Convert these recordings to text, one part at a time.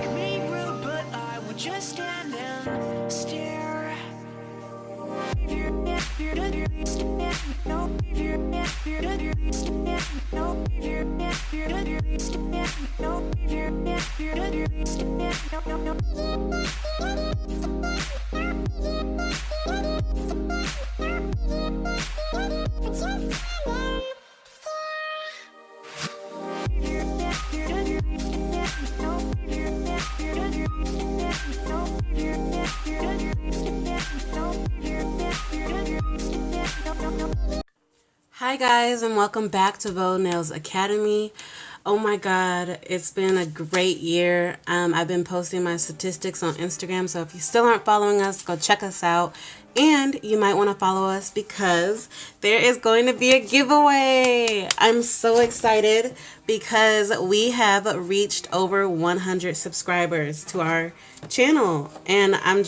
take me rude, but I would just stand and stare. Hi guys, and welcome back to VoNailz Academy. Oh my god, it's been a great year. I've been posting my statistics on Instagram, so if you still aren't following us, go check us out. And you might want to follow us because there is going to be a giveaway. I'm so excited because we have reached over 100 subscribers to our channel, and I'm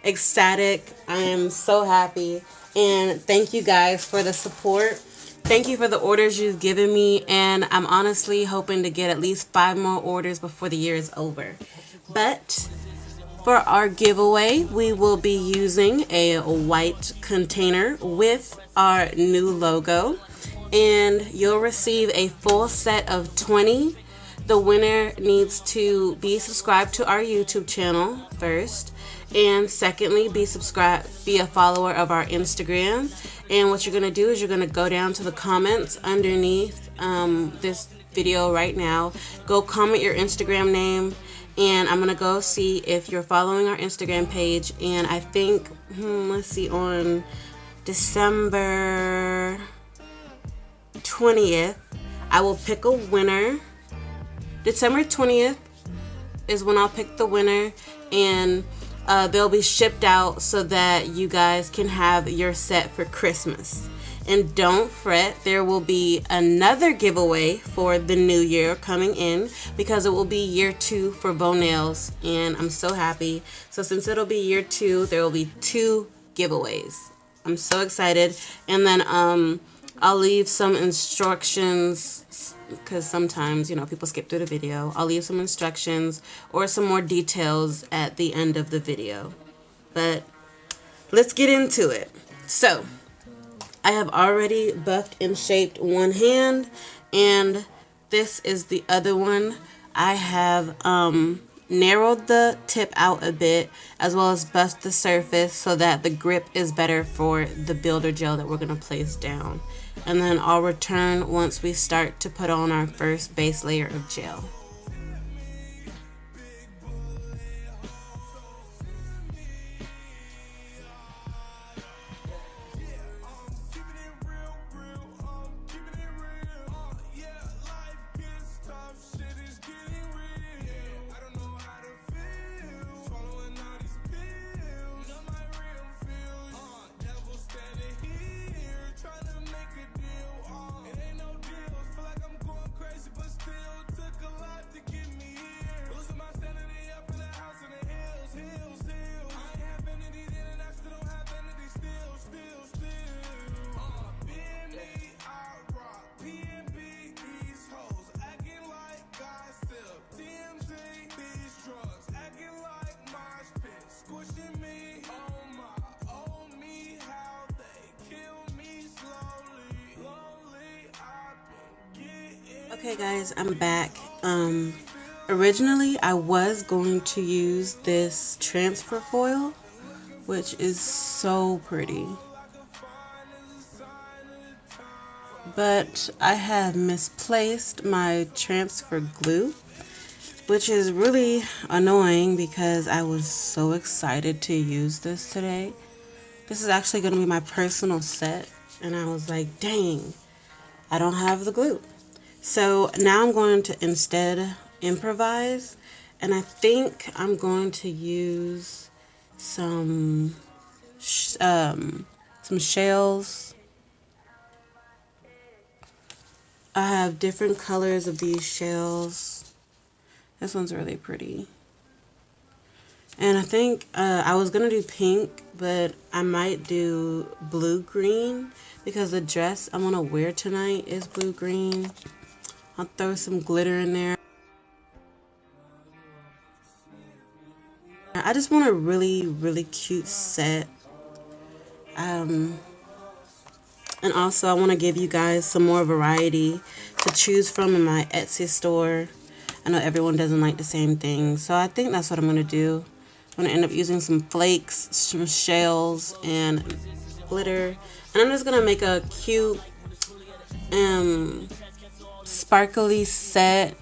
ecstatic. I am so happy. And thank you guys for the support. Thank you for the orders you've given me. And I'm honestly hoping to get at least 5 more orders before the year is over. But for our giveaway, we will be using a white container with our new logo. And you'll receive a full set of 20. The winner needs to be subscribed to our YouTube channel first. And secondly, be a follower of our Instagram. And what you're going to do is you're going to go down to the comments underneath this video right now. Go comment your Instagram name. And I'm going to go see if you're following our Instagram page. And I think, let's see, on December 20th, I will pick a winner. December 20th is when I'll pick the winner. And they'll be shipped out so that you guys can have your set for Christmas. And don't fret, there will be another giveaway for the new year coming in because it will be year 2 for VoNailz, and I'm so happy. So since it'll be year 2, there will be 2 giveaways. I'm so excited. And then I'll leave some instructions because sometimes, people skip through the video. I'll leave some instructions or some more details at the end of the video. But let's get into it. So, I have already buffed and shaped one hand, and this is the other one. I have narrowed the tip out a bit, as well as buffed the surface so that the grip is better for the builder gel that we're going to place down. And then I'll return once we start to put on our first base layer of gel. Okay guys, I'm back. Originally I was going to use this transfer foil, which is so pretty. But I have misplaced my transfer glue, which is really annoying because I was so excited to use this today. This is actually going to be my personal set, and I was like, dang, I don't have the glue. So now I'm going to instead improvise, and I think I'm going to use some shells. I have different colors of these shells. This one's really pretty. And I think I was going to do pink, but I might do blue-green because the dress I'm going to wear tonight is blue-green. I'll throw some glitter in there. I just want a really cute set. And also I want to give you guys some more variety to choose from in my Etsy store. I know everyone doesn't like the same thing, so I think that's what I'm going to do. I'm going to end up using some flakes, some shells, and glitter. And I'm just going to make a cute sparkly set.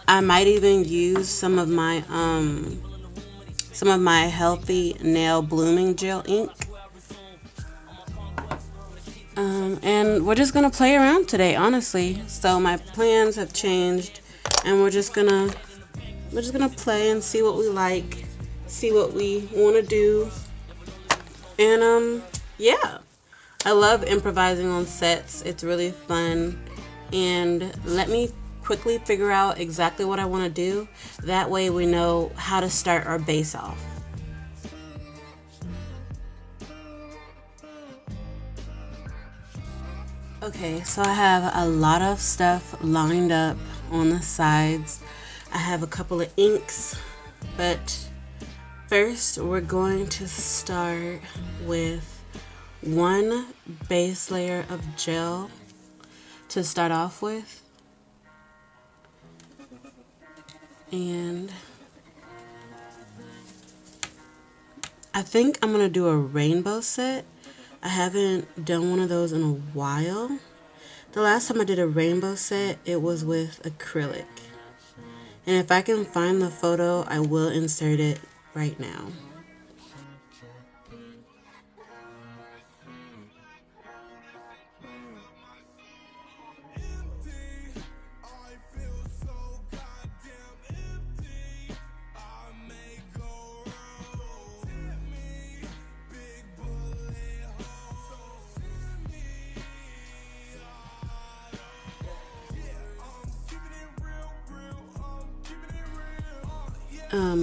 I might even use some of my healthy nail blooming gel ink. And we're just gonna play around today, honestly. So my plans have changed, and we're just gonna play and see what we like, see what we want to do. And yeah, I love improvising on sets. It's really fun. And let me quickly figure out exactly what I want to do. That way we know how to start our base off. Okay, so I have a lot of stuff lined up on the sides. I have a couple of inks, but first we're going to start with one base layer of gel to start off with. And I think I'm gonna do a rainbow set. I haven't done one of those in a while. The last time I did a rainbow set, it was with acrylic. And if I can find the photo, I will insert it right now.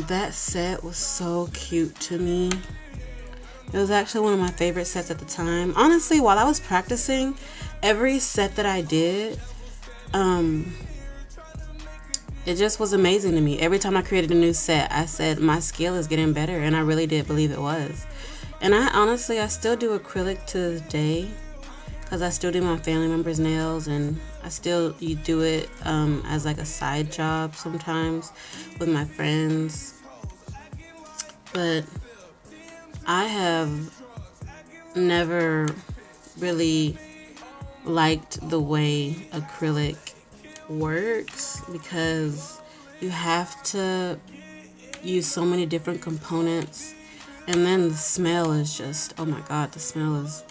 That set was so cute to me. It was actually one of my favorite sets at the time. Honestly, while I was practicing, every set that I did, it just was amazing to me. Every time I created a new set, I said my skill is getting better, and I really did believe it was. And I still do acrylic to this day, because I still do my family members' nails, and I still do it as like a side job sometimes with my friends. But I have never really liked the way acrylic works, because you have to use so many different components, and then the smell is just, oh my god, the smell is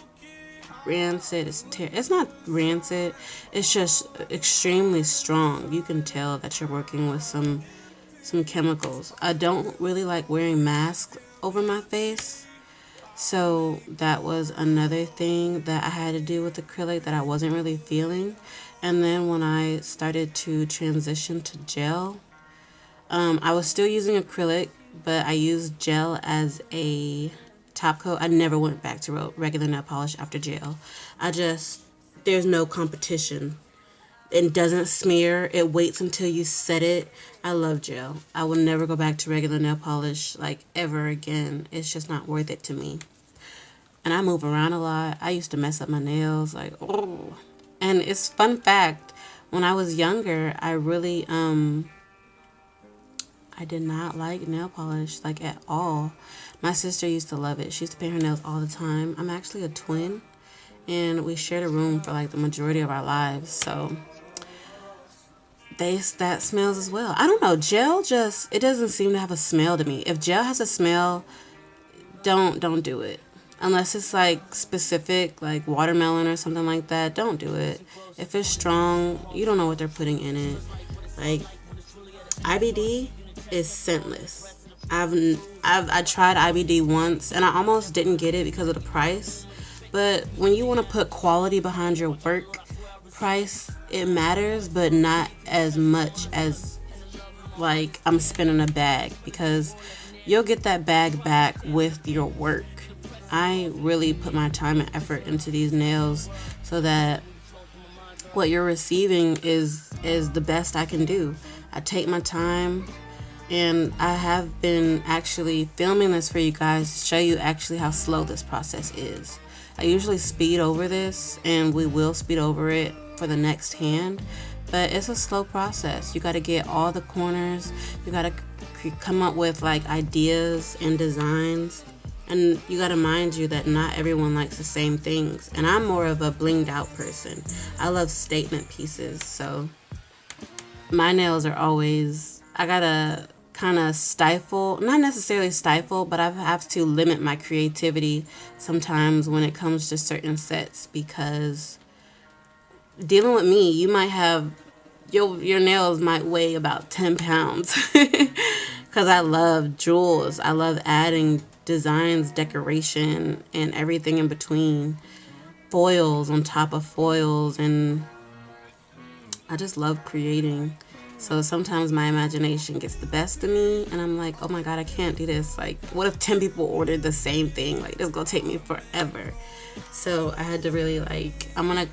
rancid. It's not rancid, it's just extremely strong. You can tell that you're working with some chemicals. I don't really like wearing masks over my face, so that was another thing that I had to do with acrylic that I wasn't really feeling. And then when I started to transition to gel, I was still using acrylic, but I used gel as a top coat. I never went back to regular nail polish after gel. There's no competition. It doesn't smear. It waits until you set it. I love gel. I will never go back to regular nail polish like ever again. It's just not worth it to me. And I move around a lot. I used to mess up my nails, like, oh. And it's fun fact, when I was younger, I really I did not like nail polish, like, at all. My sister used to love it. She used to paint her nails all the time. I'm actually a twin, and we shared a room for like the majority of our lives, so that smells as well. I don't know, gel it doesn't seem to have a smell to me. If gel has a smell, don't do it. Unless it's like specific, like watermelon or something like that, don't do it. If it's strong, you don't know what they're putting in it. Like, IBD is scentless. I tried IBD once, and I almost didn't get it because of the price. But when you want to put quality behind your work, price, it matters, but not as much as like I'm spending a bag, because you'll get that bag back with your work. I really put my time and effort into these nails so that what you're receiving is the best I can do. I take my time, and I have been actually filming this for you guys to show you actually how slow this process is. I usually speed over this, and we will speed over it for the next hand, but it's a slow process. You got to get all the corners, you got to come up with like ideas and designs, and you got to mind you that not everyone likes the same things, and I'm more of a blinged out person. I love statement pieces, so my nails are always, I gotta kind of stifle, not necessarily stifle, but I have to limit my creativity sometimes when it comes to certain sets, because dealing with me, you might have, your nails might weigh about 10 pounds because I love jewels. I love adding designs, decoration, and everything in between. Foils on top of foils, and I just love creating. So sometimes my imagination gets the best of me, and I'm like, oh my god, I can't do this. Like, what if 10 people ordered the same thing? Like, this is gonna take me forever. So I had to really, like, I'm gonna,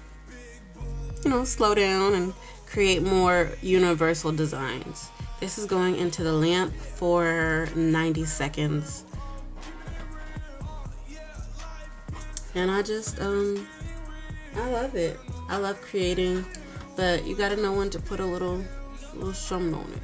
slow down and create more universal designs. This is going into the lamp for 90 seconds. And I just, I love it. I love creating, but you gotta know when to put a little something on it.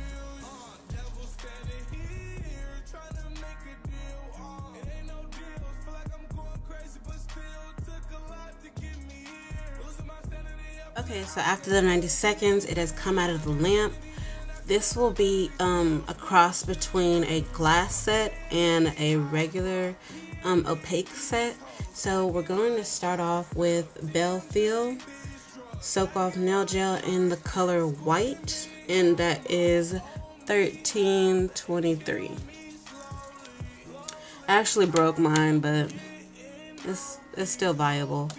Okay, so after the 90 seconds, it has come out of the lamp. This will be a cross between a glass set and a regular opaque set. So we're going to start off with Belfield Soak Off Nail Gel in the color white, and that is 1323. I actually broke mine, but it's still viable.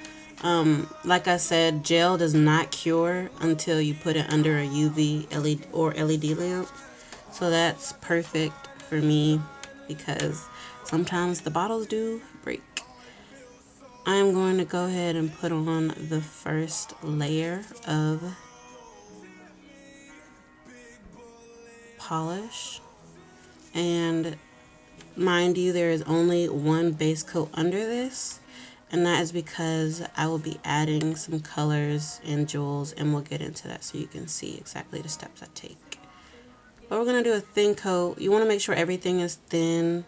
Like I said, gel does not cure until you put it under a UV LED or LED lamp. So that's perfect for me because sometimes the bottles do break. I'm going to go ahead and put on the first layer of polish. And mind you, there is only one base coat under this. And that is because I will be adding some colors and jewels, and we'll get into that so you can see exactly the steps I take. But we're going to do a thin coat. You want to make sure everything is thin.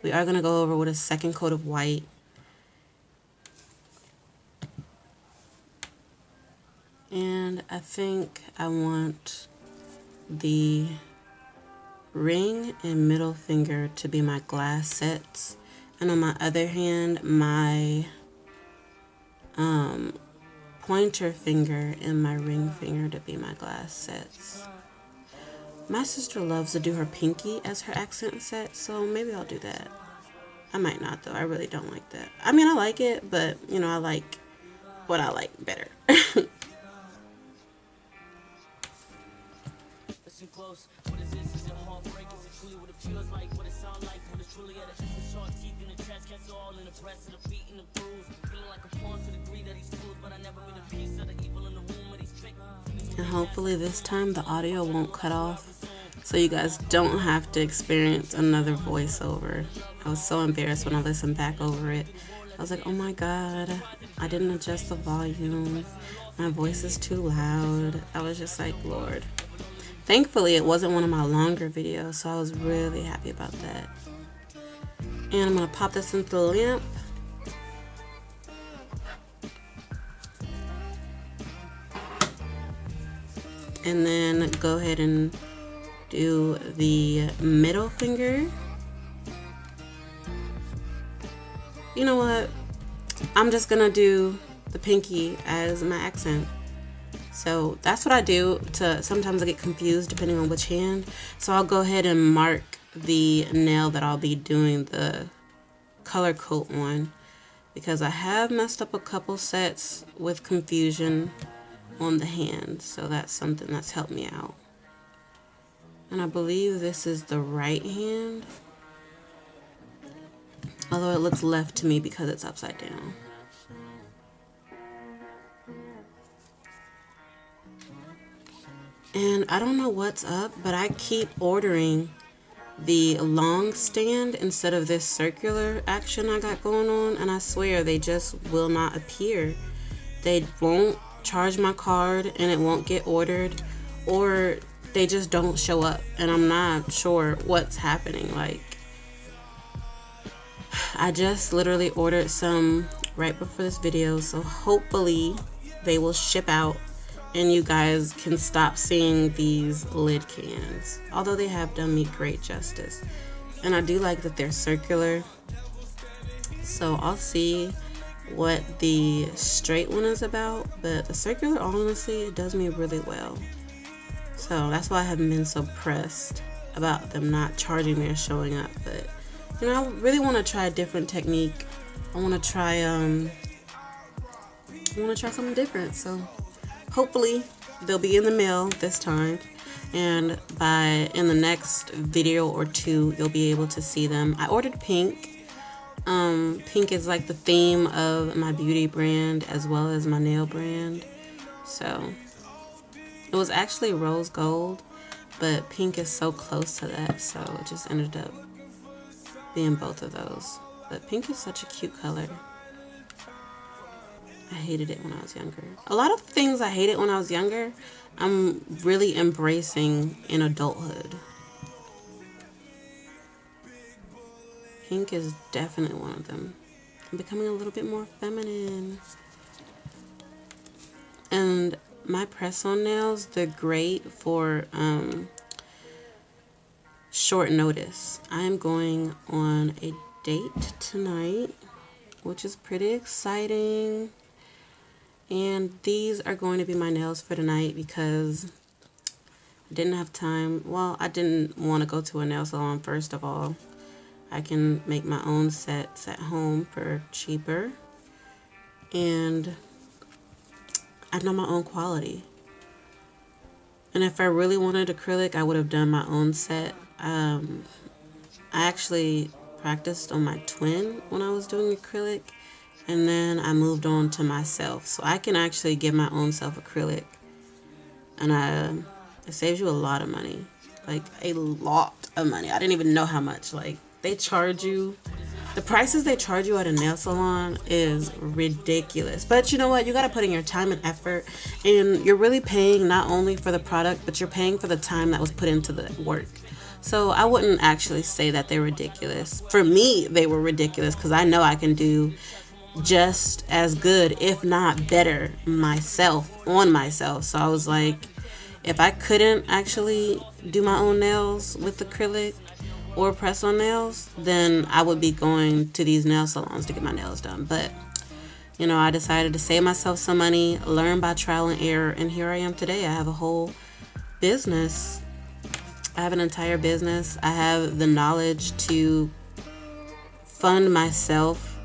We are going to go over with a second coat of white. And I think I want the ring and middle finger to be my glass sets. And on my other hand, my pointer finger and my ring finger to be my glass sets. My sister loves to do her pinky as her accent set, so maybe I'll do that. I might not, though. I really don't like that. I mean, I like it, but, I like what I like better. Listen close. What is this? Is it heartbreak? Is it truly what it feels like? What it sound like? What it's really at? It's sharp teeth in the chest, cats all in the press and the beat and the bruise. Feeling like a pawn to the degree that he's tools, but I never been a piece of the evil in the womb of these pick. And hopefully this time the audio won't cut off, so you guys don't have to experience another voiceover. I was so embarrassed when I listened back over it. I was like, oh my god, I didn't adjust the volume. My voice is too loud. I was just like, Lord. Thankfully, it wasn't one of my longer videos, so I was really happy about that. And I'm going to pop this into the lamp. And then go ahead and do the middle finger. You know what? I'm just going to do the pinky as my accent. So that's what I do. Sometimes I get confused depending on which hand. So I'll go ahead and mark the nail that I'll be doing the color coat on, because I have messed up a couple sets with confusion on the hand. So that's something that's helped me out. And I believe this is the right hand, although it looks left to me because it's upside down. And I don't know what's up, but I keep ordering the long stand instead of this circular action I got going on, and I swear they just will not appear. They won't charge my card and it won't get ordered, or they just don't show up, and I'm not sure what's happening. Like, I just literally ordered some right before this video, so hopefully they will ship out and you guys can stop seeing these lid cans, although they have done me great justice. And I do like that they're circular, so I'll see what the straight one is about, but the circular, honestly, it does me really well. So that's why I haven't been so pressed about them not charging me or showing up. But you know, I really want to try a different technique. I want to try something different. So hopefully they'll be in the mail this time, and in the next video or two you'll be able to see them. I ordered pink. Pink is like the theme of my beauty brand as well as my nail brand. So it was actually rose gold, but pink is so close to that, so it just ended up being both of those. But pink is such a cute color. I hated it when I was younger. A lot of things I hated when I was younger, I'm really embracing in adulthood. Pink is definitely one of them. I'm becoming a little bit more feminine. And my press-on nails, they're great for short notice. I am going on a date tonight, which is pretty exciting. And these are going to be my nails for tonight because I didn't have time. Well, I didn't want to go to a nail salon, first of all. I can make my own sets at home for cheaper. And I know my own quality. And if I really wanted acrylic, I would have done my own set. I actually practiced on my twin when I was doing acrylic, and then I moved on to myself. So I can actually give my own self acrylic, and it saves you a lot of money. Like, a lot of money. I didn't even know how much. Like, they charge you, the prices they charge you at a nail salon is ridiculous. But you know what? You got to put in your time and effort, and you're really paying not only for the product, but you're paying for the time that was put into the work. So I wouldn't actually say that they're ridiculous. For me, they were ridiculous because I know I can do just as good, if not better, myself on myself. So I was like, if I couldn't actually do my own nails with acrylic or press on nails, then I would be going to these nail salons to get my nails done. But you know, I decided to save myself some money, learn by trial and error, and here I am today. I have a whole business. I have an entire business. I have the knowledge to fund myself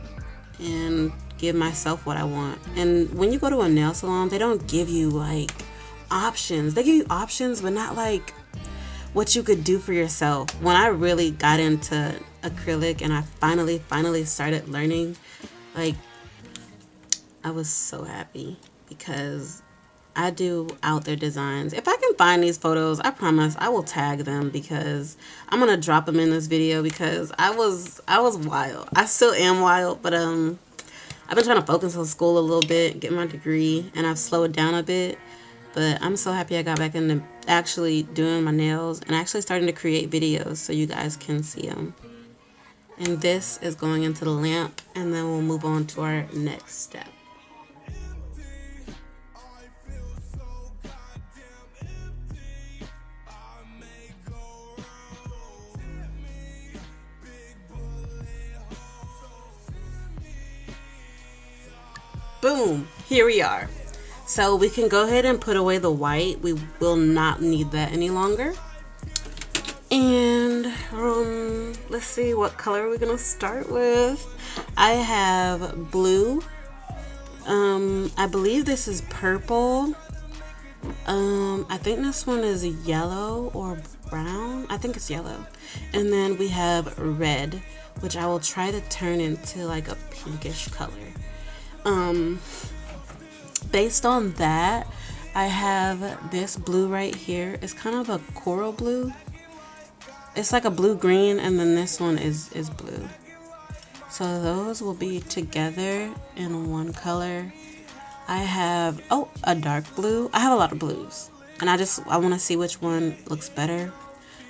and give myself what I want. And when you go to a nail salon, they don't give you like options. They give you options, but not like what you could do for yourself. When I really got into acrylic and I finally started learning, like, I was so happy because I do out there designs. If I can find these photos, I promise I will tag them because I'm gonna drop them in this video because I was wild. I still am wild, but I've been trying to focus on school a little bit, get my degree, and I've slowed down a bit. But I'm so happy I got back into actually doing my nails and actually starting to create videos so you guys can see them. And this is going into the lamp, and then we'll move on to our next step. Boom, here we are. So we can go ahead and put away the white. We will not need that any longer. And let's see, what color are we gonna start with? I have blue. I believe this is purple. I think this one is yellow or brown. I think it's yellow. And then we have red, which I will try to turn into like a pinkish color. Based on that, I have this blue right here. It's kind of a coral blue. It's like a blue-green, and then this one is blue. So those will be together in one color. I have, oh, a dark blue. I have a lot of blues, and I want to see which one looks better.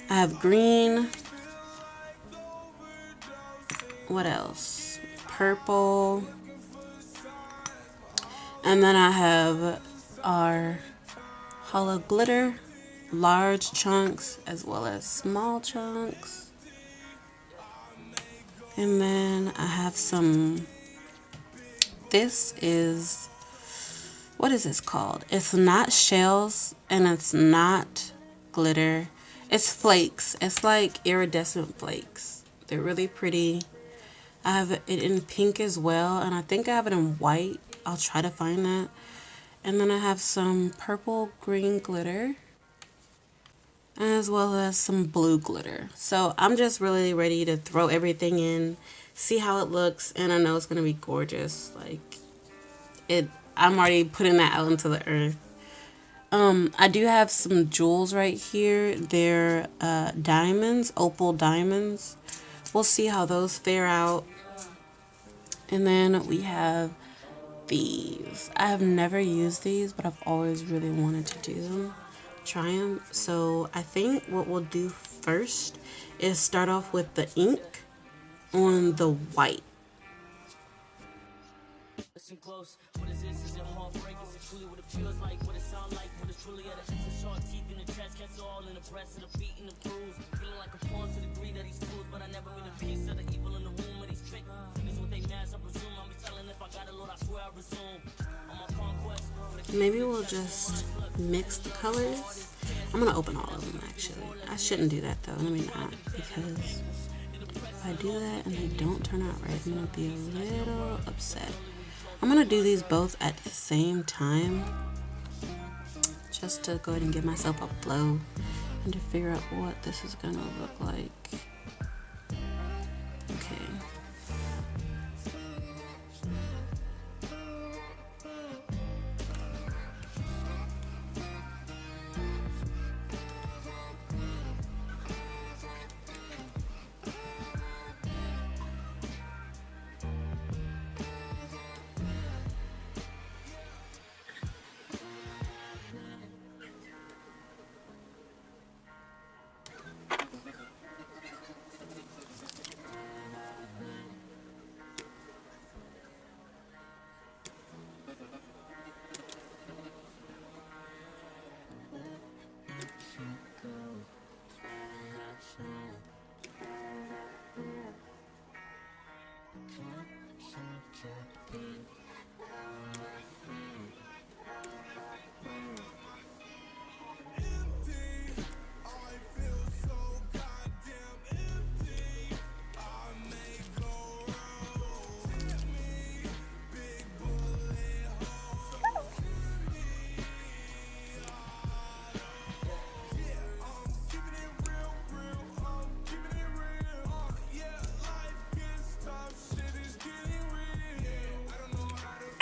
I have green. What else? Purple. And then I have our hollow glitter, large chunks as well as small chunks. And then I have some, this is, what is this called? It's not shells and it's not glitter. It's flakes. It's like iridescent flakes. They're really pretty. I have it in pink as well, and I think I have it in white. I'll try to find that. And then I have some purple green glitter, as well as some blue glitter. So I'm just really ready to throw everything in, see how it looks, and I know it's gonna be gorgeous. I'm already putting that out into the earth. I do have some jewels right here. They're diamonds, opal diamonds. We'll see how those fare out. And then we have these. I have never used these, but I've always really wanted to do them, try them. So I think what we'll do first is start off with the ink on the white. Listen close. What is this? Is it heartbreak? Is it truly what it feels like? What it sound like? What it's truly at a sharp teeth in the chest, cats all in the breast of the beat and the bruise. Feeling like a pawn to the degree that he's fools, but I never been a piece of the evil in the room of these fake. This what they mask, I presume. I'm telling if I got it, Lord, I swear I resume. On my conquest. Maybe we'll just mix the colors. I'm gonna open all of them actually. I shouldn't do that though. Let me not, because if I do that and they don't turn out right, I'm gonna be a little upset. I'm gonna do these both at the same time, just to go ahead and give myself a flow and to figure out what this is gonna look like. Okay.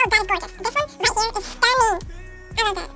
Oh, that is gorgeous. This one right here is stunning. I love that.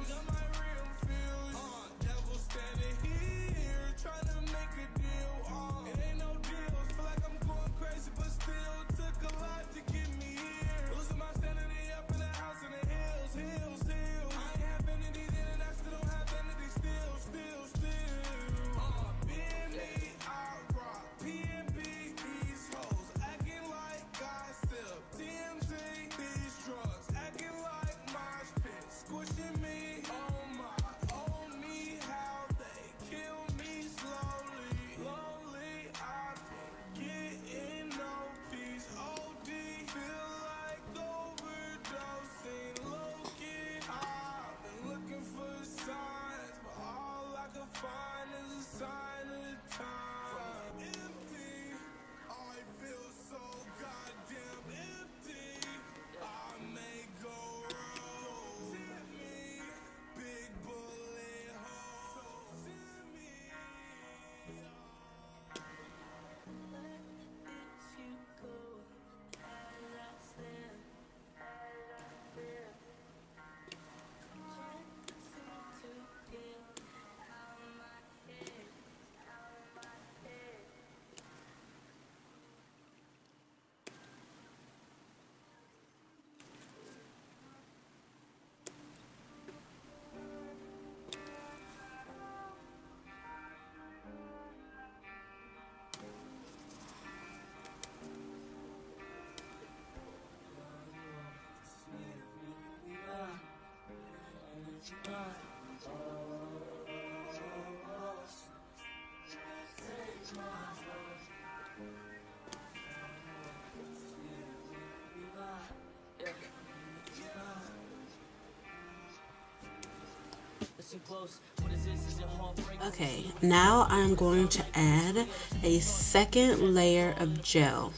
Okay, now I'm going to add a second layer of gel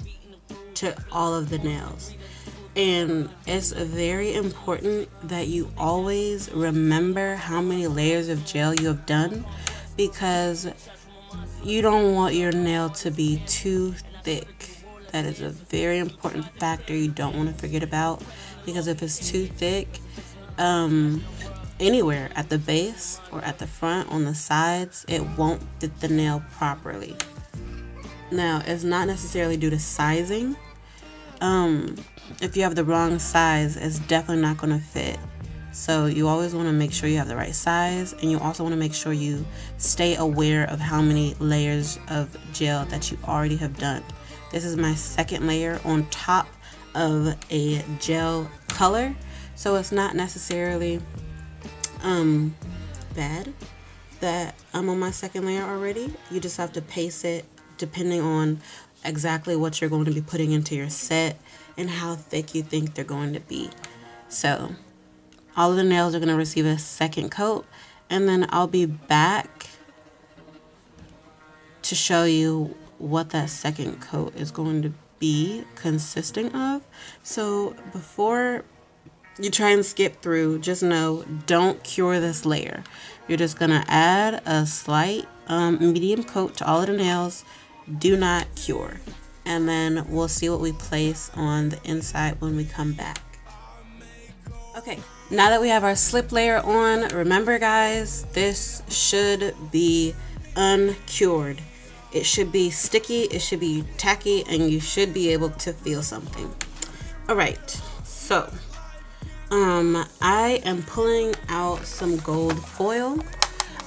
to all of the nails. And it's very important that you always remember how many layers of gel you have done, because you don't want your nail to be too thick. That is a very important factor you don't want to forget about, because if it's too thick, anywhere at the base or at the front, on the sides, it won't fit the nail properly. Now, it's not necessarily due to sizing. If you have the wrong size, it's definitely not going to fit. So you always want to make sure you have the right size, and you also want to make sure you stay aware of how many layers of gel that you already have done. This is my second layer on top of a gel color, so it's not necessarily bad that I'm on my second layer already. You just have to pace it depending on exactly what you're going to be putting into your set and how thick you think they're going to be. So all of the nails are going to receive a second coat, and then I'll be back to show you what that second coat is going to be consisting of. So before you try and skip through, just know, don't cure this layer. You're just going to add a slight medium coat to all of the nails. Do not cure. And then we'll see what we place on the inside when we come back. Okay, now that we have our slip layer on, remember guys, this should be uncured. It should be sticky, it should be tacky, and you should be able to feel something. All right, so I am pulling out some gold foil.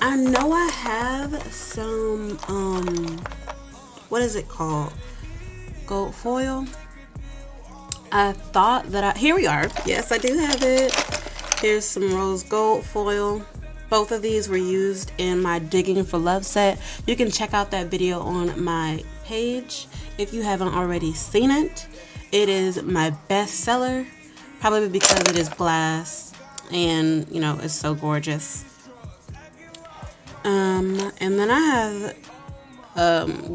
I know I have some, what is it called? Gold foil. I thought that here we are. Yes, I do have it. Here's some rose gold foil. Both of these were used in my Digging for Love set. You can check out that video on my page if you haven't already seen it. It is my best seller, probably because it is glass and, you know, it's so gorgeous. And then I have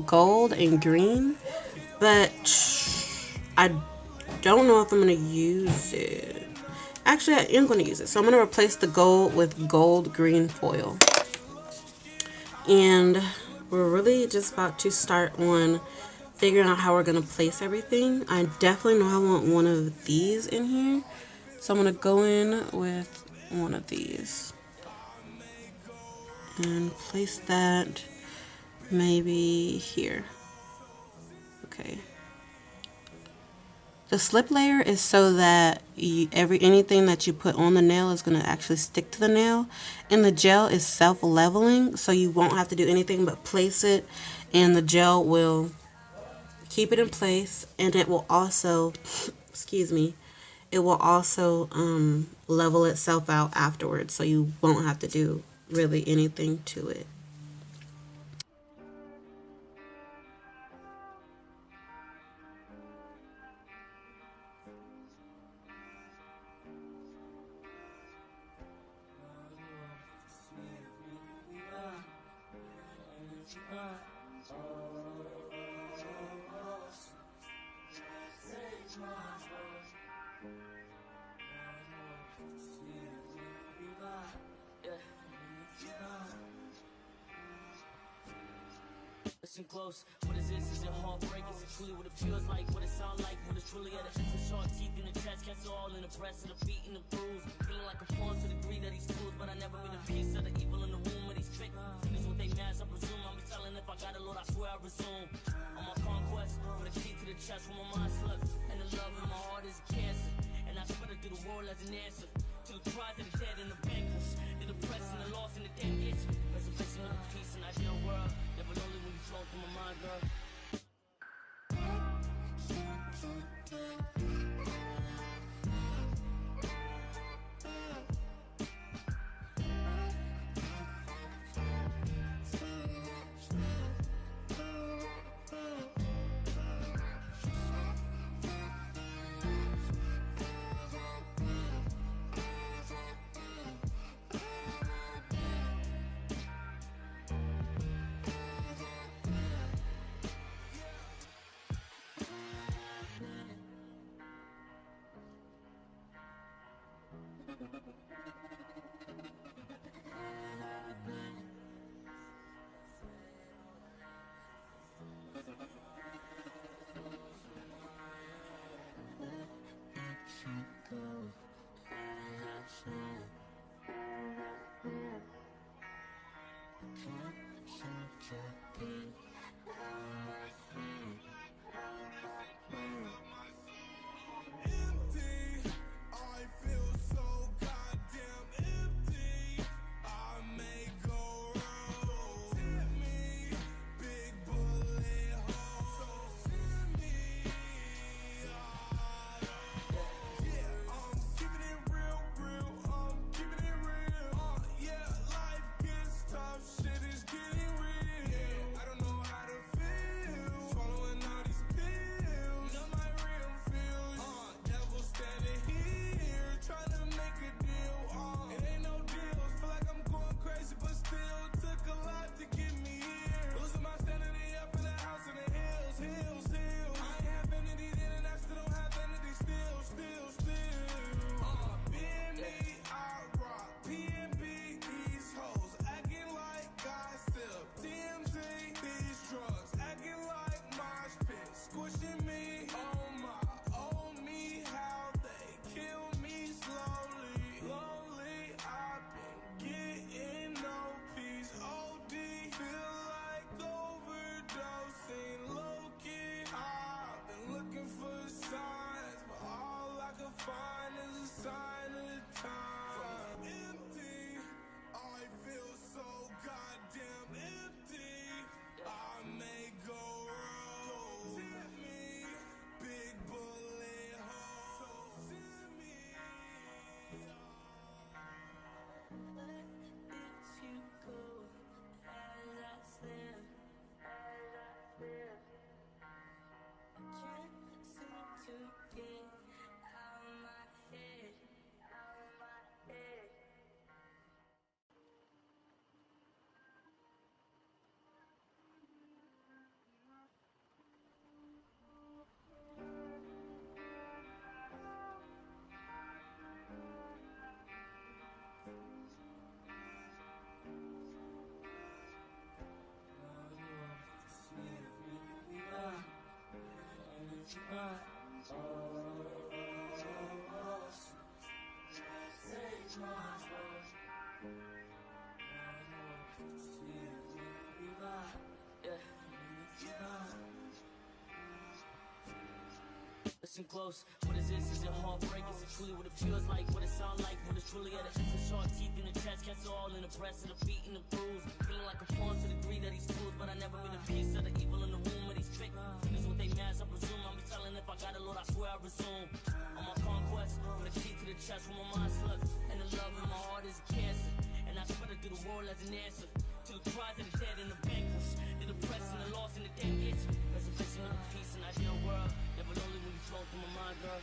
gold and green, but I don't know if I'm going to use it. Actually, I am going to use it. So I'm going to replace the gold with gold green foil. And we're really just about to start on figuring out how we're going to place everything. I definitely know I want one of these in here. So I'm going to go in with one of these. And place that maybe here. Okay. The slip layer is so that anything that you put on the nail is going to actually stick to the nail, and the gel is self-leveling, so you won't have to do anything but place it, and the gel will keep it in place, and it will also, excuse me, it will also level itself out afterwards, so you won't have to do really anything to it. Listen close, what is this? Is it heartbreak? Is it truly what it feels like? What it sound like? What it's truly at a sharp teeth in the chest, cancer all in the breast and the feet and the bruise. Feeling like a pawn to the degree that he's fools, but I never been a piece of the evil in the womb of these fit. Is what they mask, I presume. I'm be telling if I got a Lord, I swear I resume. On my conquest, for the key to the chest when my mind slips. And the love in my heart is a cancer. And I spread it through the world as an answer. To the cries of the dead and the vanquished. The depressed and the lost and the dead itch. Resurrection of the peace and ideal world. Never lonely when you flow through my mind, girl. Listen close, what is this? Is it heartbreak? Is it truly what it feels like? What it sound like? What it's truly at? It's sharp teeth in the chest, cats all in the breast, and the beat and the bruise. Feeling like a pawn to the greed that he's fools, but I never been a piece of the evil in the room that he's fit. Is what they mask, I presume. I'll be telling if I got a Lord, I swear I resume. On my conquest, for the key to the chest where my mind slept, and the love in my heart is a cancer. And I spread it through the world as an answer to the cries of the dead and the vanquished, the depressed and the lost and the dead itch. Reservation of peace and ideal world. Never lonely when you flow through my mind, girl.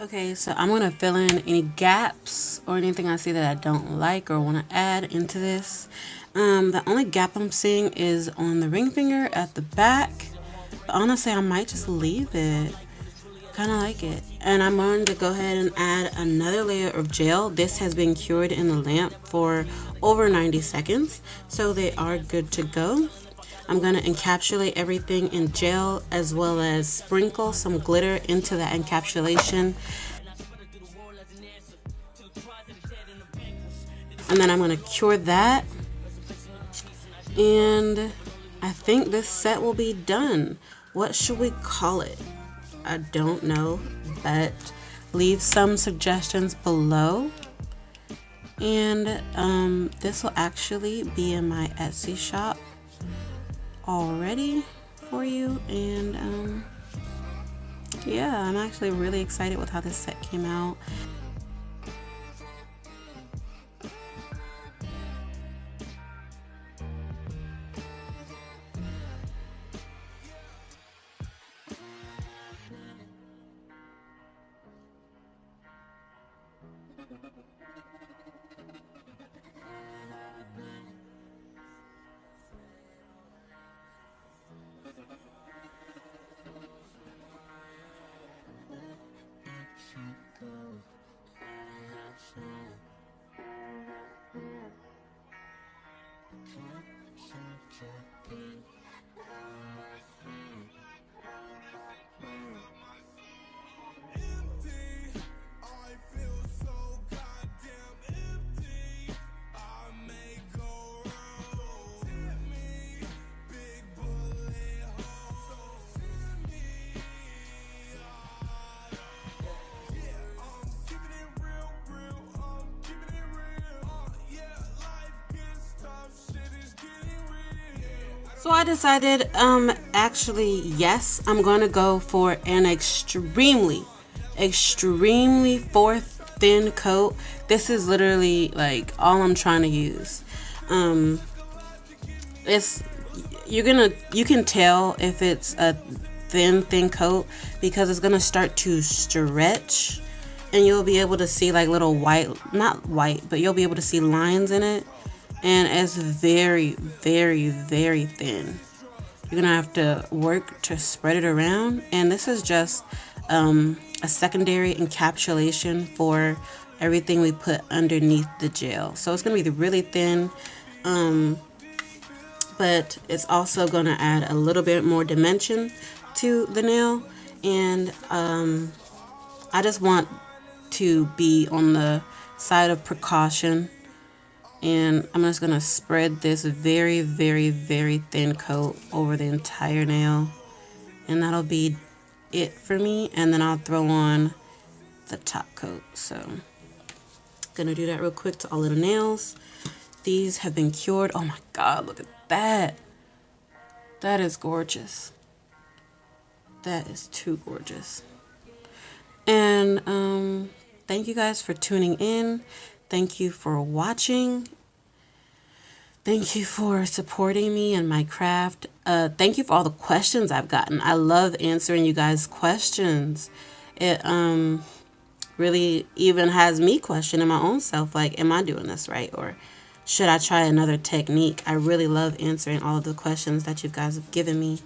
Okay, so I'm going to fill in any gaps or anything I see that I don't like or want to add into this. The only gap I'm seeing is on the ring finger at the back. But honestly, I might just leave it. Kind of like it. And I'm going to go ahead and add another layer of gel. This has been cured in the lamp for over 90 seconds, so they are good to go. I'm going to encapsulate everything in gel as well as sprinkle some glitter into that encapsulation. And then I'm going to cure that. And I think this set will be done. What should we call it? I don't know, but leave some suggestions below. And this will actually be in my Etsy shop. already for you, and yeah, I'm actually really excited with how this set came out. So I decided, actually, yes, I'm going to go for an extremely fourth thin coat. This is literally like all I'm trying to use. You can tell if it's a thin coat because it's gonna start to stretch, and you'll be able to see like little not white, but you'll be able to see lines in it. And it's very thin. You're gonna have to work to spread it around, and this is just a secondary encapsulation for everything we put underneath the gel. So it's gonna be really thin, but it's also gonna add a little bit more dimension to the nail, and I just want to be on the side of precaution. And I'm just going to spread this very thin coat over the entire nail. And that'll be it for me. And then I'll throw on the top coat. So, going to do that real quick to all of the nails. These have been cured. Oh my God, look at that. That is gorgeous. That is too gorgeous. And thank you guys for tuning in. Thank you for watching. Thank you for supporting me and my craft. Thank you for all the questions I've gotten. I love answering you guys' questions. It really even has me questioning my own self, like, am I doing this right? Or should I try another technique? I really love answering all of the questions that you guys have given me.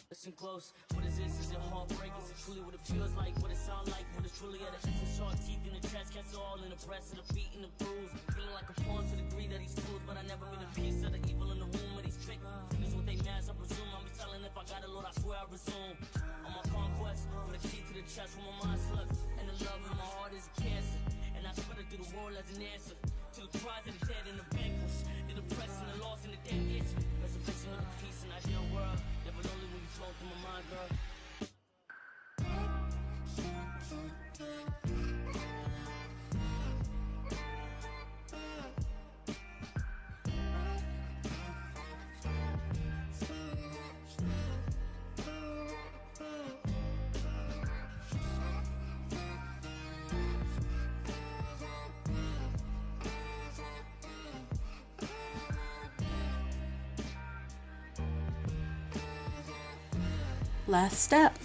Listen close, what is this? Is it heartbreak? Is it truly what it feels like? What it sound like? What it's truly at a essence? Sharp teeth in the chest, cats all in the breast of the beat and the bruise. Feeling like a pawn to the degree that he's tools, but I never been a piece of the evil in the womb of these trick. This what they mask, I presume. I'm telling if I got it, Lord, I swear I resume. On my conquest, for the key to the chest where my mind slipped. And the love in my heart is a cancer. And I spread it through the world as an answer to the cries of the dead and the vanquished, the depressed and the lost and the dead itch. Reservation of the peace and ideal world. Never lonely when you flow through my mind, girl. Last step.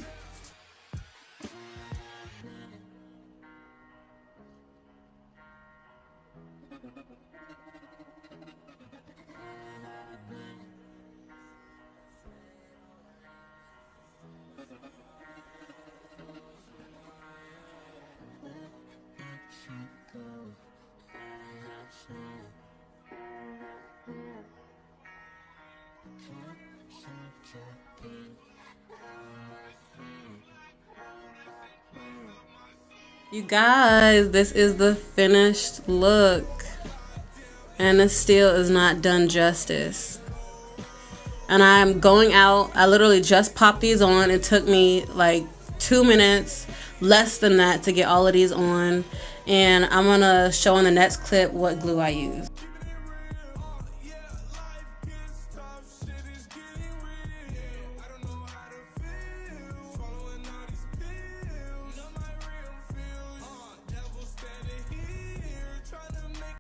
You guys, this is the finished look. and it still is not done justice. And I'm going out. I literally just popped these on. It took me like 2 minutes, less than that, to get all of these on. And I'm gonna show in the next clip what glue I use.